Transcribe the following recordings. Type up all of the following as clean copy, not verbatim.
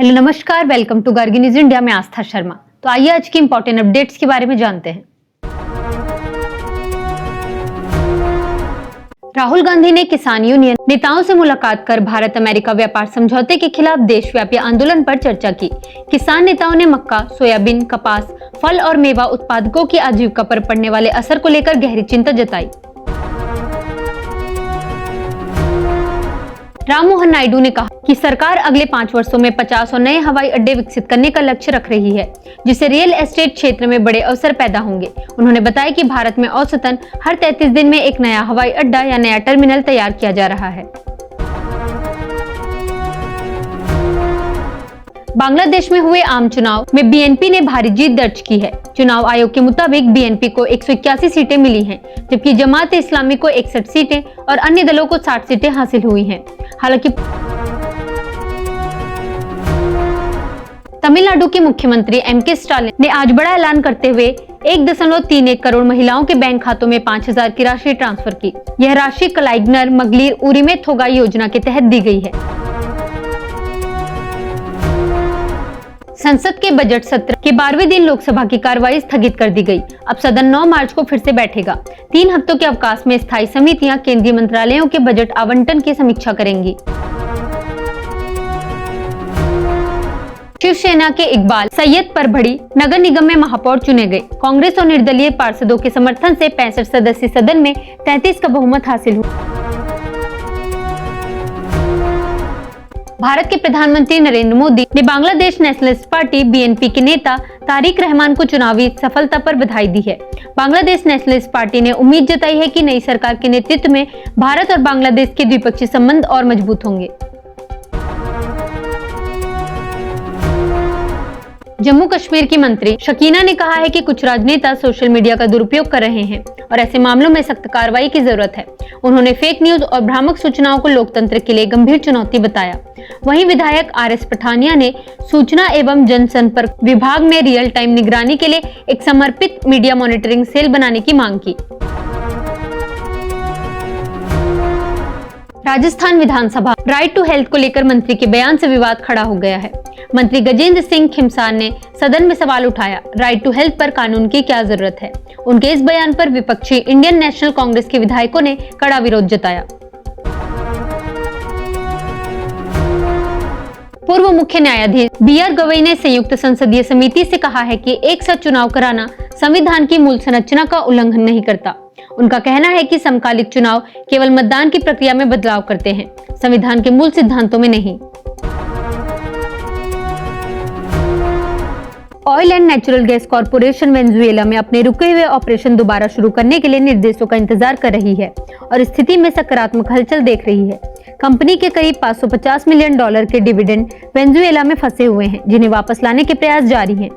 Hello नमस्कार, welcome to Gargi news India में आस्था शर्मा। तो आइए आज की इंपॉर्टेंट अपडेट्स के बारे में जानते हैं। राहुल गांधी ने किसान यूनियन नेताओं से मुलाकात कर भारत अमेरिका व्यापार समझौते के खिलाफ देशव्यापी आंदोलन पर चर्चा की। किसान नेताओं ने मक्का, सोयाबीन, कपास, फल और मेवा उत्पादकों की आजीविका पर पड़ने वाले असर को लेकर गहरी चिंता जताई। राम मोहन नायडू ने कहा कि सरकार अगले 5 वर्षों में 50 और नए हवाई अड्डे विकसित करने का लक्ष्य रख रही है, जिससे रियल एस्टेट क्षेत्र में बड़े अवसर पैदा होंगे। उन्होंने बताया कि भारत में औसतन हर 33 दिन में एक नया हवाई अड्डा या नया टर्मिनल तैयार किया जा रहा है। बांग्लादेश में हुए आम चुनाव में बीएनपी ने भारी जीत दर्ज की है। चुनाव आयोग के मुताबिक बीएनपी को 181 सीटें मिली हैं, जबकि जमात इस्लामी को 61 सीटें और अन्य दलों को 60 सीटें हासिल हुई हैं। हालांकि तमिलनाडु के मुख्यमंत्री एमके स्टालिन ने आज बड़ा ऐलान करते हुए 1.31 करोड़ महिलाओं के बैंक खातों में 5,000 की राशि ट्रांसफर की। यह राशि कलाइग्नर मगलीर उरिमे थोगाई योजना के तहत दी गई है। संसद के बजट सत्र के 12वें दिन लोकसभा की कार्रवाई स्थगित कर दी गई। अब सदन 9 मार्च को फिर से बैठेगा। 3 हफ्तों के अवकाश में स्थायी समितियां केंद्रीय मंत्रालयों के बजट आवंटन की समीक्षा करेंगी। शिवसेना के इकबाल सैयद परभड़ी नगर निगम में महापौर चुने गए। कांग्रेस और निर्दलीय पार्षदों के समर्थन से 65 सदस्यीय सदन में 33 का बहुमत हासिल हुआ। भारत के प्रधानमंत्री नरेंद्र मोदी ने बांग्लादेश नेशनलिस्ट पार्टी बीएनपी के नेता तारिक रहमान को चुनावी सफलता पर बधाई दी है। बांग्लादेश नेशनलिस्ट पार्टी ने उम्मीद जताई है कि नई सरकार के नेतृत्व में भारत और बांग्लादेश के द्विपक्षीय संबंध और मजबूत होंगे। जम्मू कश्मीर की मंत्री शकीना ने कहा है कि कुछ राजनेता सोशल मीडिया का दुरुपयोग कर रहे हैं और ऐसे मामलों में सख्त कार्रवाई की जरूरत है। उन्होंने फेक न्यूज और भ्रामक सूचनाओं को लोकतंत्र के लिए गंभीर चुनौती बताया। वहीं विधायक आरएस पठानिया ने सूचना एवं जनसंपर्क विभाग में रियल टाइम निगरानी के लिए एक समर्पित मीडिया मॉनिटरिंग सेल बनाने की मांग की। राजस्थान विधानसभा राइट टू हेल्थ को लेकर मंत्री के बयान से विवाद खड़ा हो गया है। मंत्री गजेंद्र सिंह खिमसार ने सदन में सवाल उठाया, राइट टू हेल्थ पर कानून की क्या जरूरत है। उनके इस बयान पर विपक्षी इंडियन नेशनल कांग्रेस के विधायकों ने कड़ा विरोध जताया। पूर्व मुख्य न्यायाधीश बीआर गवई ने संयुक्त संसदीय समिति से कहा है कि एक साथ चुनाव कराना संविधान की मूल संरचना का उल्लंघन नहीं करता। उनका कहना है कि समकालिक चुनाव केवल मतदान की प्रक्रिया में बदलाव करते हैं, संविधान के मूल सिद्धांतों में नहीं। Oil and natural gas corporation Venezuela में अपने रुके हुए ऑपरेशन दोबारा शुरू करने के लिए निर्देशों का इंतजार कर रही है और स्थिति में सकारात्मक हलचल देख रही है। कंपनी के करीब $550 मिलियन के डिविडेंड वेनेजुएला में फंसे हुए हैं, जिन्हें वापस लाने के प्रयास जारी हैं।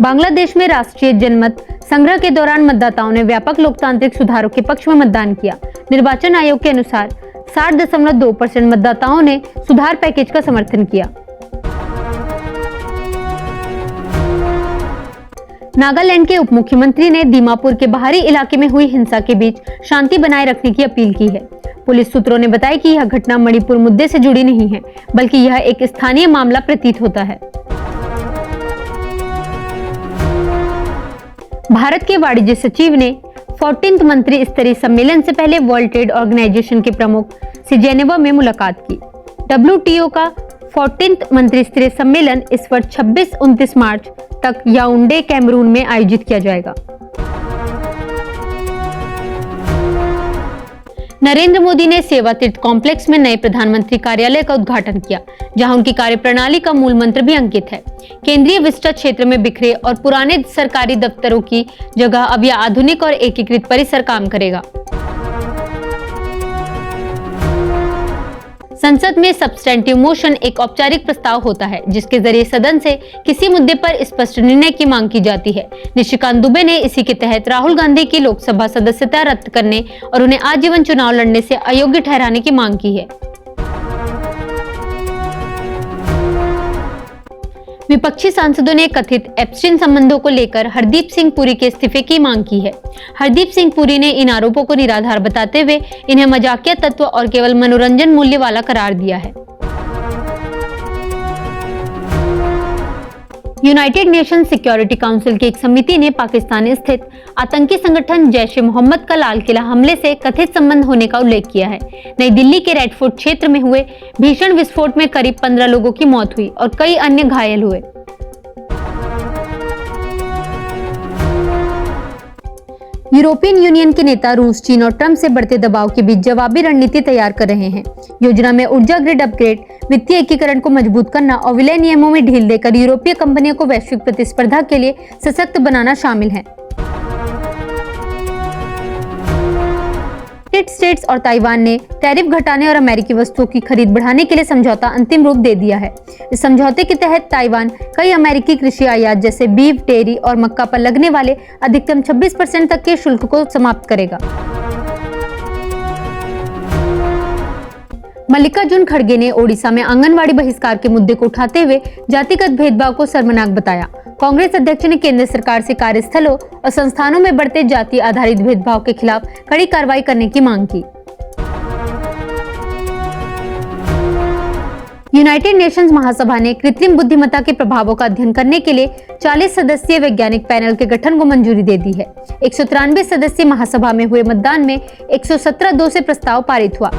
बांग्लादेश में राष्ट्रीय जनमत संग्रह के दौरान मतदाताओं ने व्यापक लोकतांत्रिक सुधारों के पक्ष में मतदान किया। निर्वाचन आयोग के अनुसार 60.2% मतदाताओं ने सुधार पैकेज का समर्थन किया। नागालैंड के उप मुख्यमंत्री ने दीमापुर के बाहरी इलाके में हुई हिंसा के बीच शांति बनाए रखने की अपील की है। पुलिस सूत्रों ने बताया कि यह घटना मणिपुर मुद्दे से जुड़ी नहीं है, बल्कि यह एक स्थानीय मामला प्रतीत होता है। भारत के वाणिज्य सचिव ने 14th मंत्री स्तरीय सम्मेलन से पहले वर्ल्ड ट्रेड ऑर्गेनाइजेशन के प्रमुख से जेनेवा में मुलाकात की। WTO का 14th मंत्री स्तरीय सम्मेलन इस वर्ष 26-29 मार्च तक याओंडे कैमरून में आयोजित किया जाएगा। नरेंद्र मोदी ने सेवा तीर्थ कॉम्प्लेक्स में नए प्रधानमंत्री कार्यालय का उद्घाटन किया, जहां उनकी कार्यप्रणाली का मूल मंत्र भी अंकित है। केंद्रीय विस्टा क्षेत्र में बिखरे और पुराने सरकारी दफ्तरों की जगह अब यह आधुनिक और एकीकृत परिसर काम करेगा। संसद में सब्सटेंटिव मोशन एक औपचारिक प्रस्ताव होता है, जिसके जरिए सदन से किसी मुद्दे पर स्पष्ट निर्णय की मांग की जाती है। निशिकांत दुबे ने इसी के तहत राहुल गांधी की लोकसभा सदस्यता रद्द करने और उन्हें आजीवन चुनाव लड़ने से अयोग्य ठहराने की मांग की है। विपक्षी सांसदों ने कथित एप्स्टीन संबंधों को लेकर हरदीप सिंह पुरी के इस्तीफे की मांग की है। हरदीप सिंह पुरी ने इन आरोपों को निराधार बताते हुए इन्हें मजाकिया तत्व और केवल मनोरंजन मूल्य वाला करार दिया है। यूनाइटेड नेशन सिक्योरिटी काउंसिल की एक समिति ने पाकिस्तान स्थित आतंकी संगठन जैश-ए-मोहम्मद का लाल किला हमले से कथित संबंध होने का उल्लेख किया है। नई दिल्ली के रेड फोर्ट क्षेत्र में हुए भीषण विस्फोट में करीब 15 लोगों की मौत हुई और कई अन्य घायल हुए। यूरोपियन यूनियन के नेता रूस, चीन और ट्रंप से बढ़ते दबाव के बीच जवाबी रणनीति तैयार कर रहे हैं। योजना में ऊर्जा ग्रिड अपग्रेड, वित्तीय एकीकरण को मजबूत करना और विलय नियमों में ढील देकर यूरोपीय कंपनियों को वैश्विक प्रतिस्पर्धा के लिए सशक्त बनाना शामिल है। यूनाइटेड स्टेट्स और ताइवान ने टैरिफ घटाने और अमेरिकी वस्तुओं की खरीद बढ़ाने के लिए समझौता अंतिम रूप दे दिया है। इस समझौते के तहत ताइवान कई अमेरिकी कृषि आयात जैसे बीफ, डेयरी और मक्का पर लगने वाले अधिकतम 26% तक के शुल्क को समाप्त करेगा। मल्लिकार्जुन खड़गे ने ओडिशा में आंगनवाड़ी बहिष्कार के मुद्दे को उठाते हुए जातिगत भेदभाव को शर्मनाक बताया। कांग्रेस अध्यक्ष ने केंद्र सरकार से कार्यस्थलों और संस्थानों में बढ़ते जाति आधारित भेदभाव के खिलाफ कड़ी कार्रवाई करने की मांग की। यूनाइटेड नेशंस महासभा ने कृत्रिम बुद्धिमत्ता के प्रभावों का अध्ययन करने के लिए 40 सदस्यीय वैज्ञानिक पैनल के गठन को मंजूरी दे दी है। 193 सदस्यीय महासभा में हुए मतदान में 117-2 से प्रस्ताव पारित हुआ।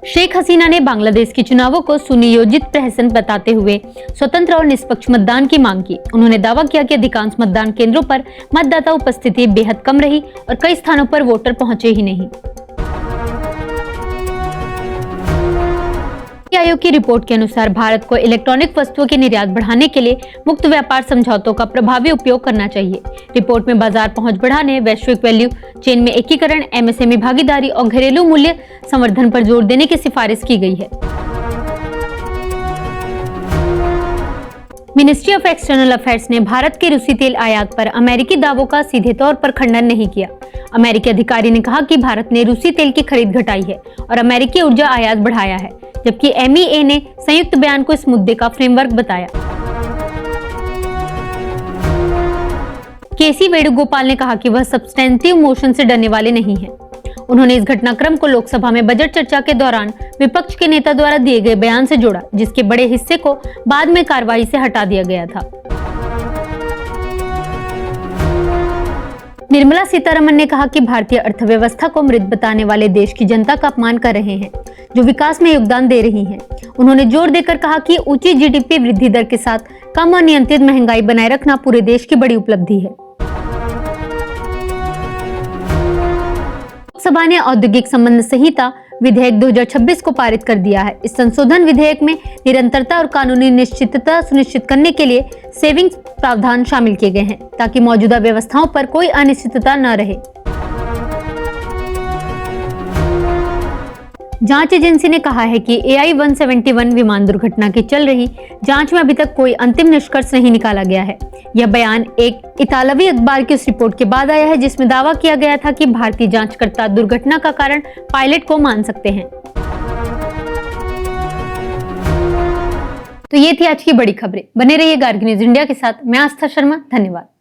शेख हसीना ने बांग्लादेश के चुनावों को सुनियोजित प्रहसन बताते हुए स्वतंत्र और निष्पक्ष मतदान की मांग की। उन्होंने दावा किया कि अधिकांश मतदान केंद्रों पर मतदाता उपस्थिति बेहद कम रही और कई स्थानों पर वोटर पहुंचे ही नहीं। नीति आयोग की रिपोर्ट के अनुसार भारत को इलेक्ट्रॉनिक वस्तुओं के निर्यात बढ़ाने के लिए मुक्त व्यापार समझौतों का प्रभावी उपयोग करना चाहिए। रिपोर्ट में बाजार पहुंच बढ़ाने, वैश्विक वैल्यू चेन में एकीकरण, एमएसएमई भागीदारी और घरेलू मूल्य संवर्धन पर जोर देने की सिफारिश की गई है। मिनिस्ट्री ऑफ एक्सटर्नल अफेयर्स ने भारत के रूसी तेल आयात पर अमेरिकी दावों का सीधे तौर पर खंडन नहीं किया। अमेरिकी अधिकारी ने कहा कि भारत ने रूसी तेल की खरीद घटाई है और अमेरिकी ऊर्जा आयात बढ़ाया है, जबकि MEA ने संयुक्त बयान को इस मुद्दे का फ्रेमवर्क बताया। केसी वेणुगोपाल ने कहा कि वह सब्सटेंटिव मोशन से डरने वाले नहीं हैं। उन्होंने इस घटनाक्रम को लोकसभा में बजट चर्चा के दौरान विपक्ष के नेता द्वारा दिए गए बयान से जोड़ा, जिसके बड़े हिस्से को बाद में कार्रवाई से हटा दिया गया था। निर्मला सीतारमण ने कहा कि भारतीय अर्थव्यवस्था को मृत बताने वाले देश की जनता का अपमान कर रहे हैं, जो विकास में योगदान दे रही हैं। उन्होंने जोर देकर कहा कि ऊंची GDP वृद्धि दर के साथ कम और नियंत्रित महंगाई बनाए रखना पूरे देश की बड़ी उपलब्धि है। लोकसभा ने औद्योगिक संबंध संहिता विधेयक 2026 को पारित कर दिया है। इस संशोधन विधेयक में निरंतरता और कानूनी निश्चितता सुनिश्चित करने के लिए सेविंग्स प्रावधान शामिल किए गए हैं, ताकि मौजूदा व्यवस्थाओं पर कोई अनिश्चितता न रहे। जांच एजेंसी ने कहा है कि AI-171 विमान दुर्घटना की चल रही जांच में अभी तक कोई अंतिम निष्कर्ष नहीं निकाला गया है। यह बयान एक इतालवी अखबार की उस रिपोर्ट के बाद आया है जिसमें दावा किया गया था कि भारतीय जांचकर्ता दुर्घटना का कारण पायलट को मान सकते हैं। तो ये थी आज की बड़ी खबरें। बने रहिए गार्ग न्यूज इंडिया के साथ। मैं आस्था शर्मा, धन्यवाद।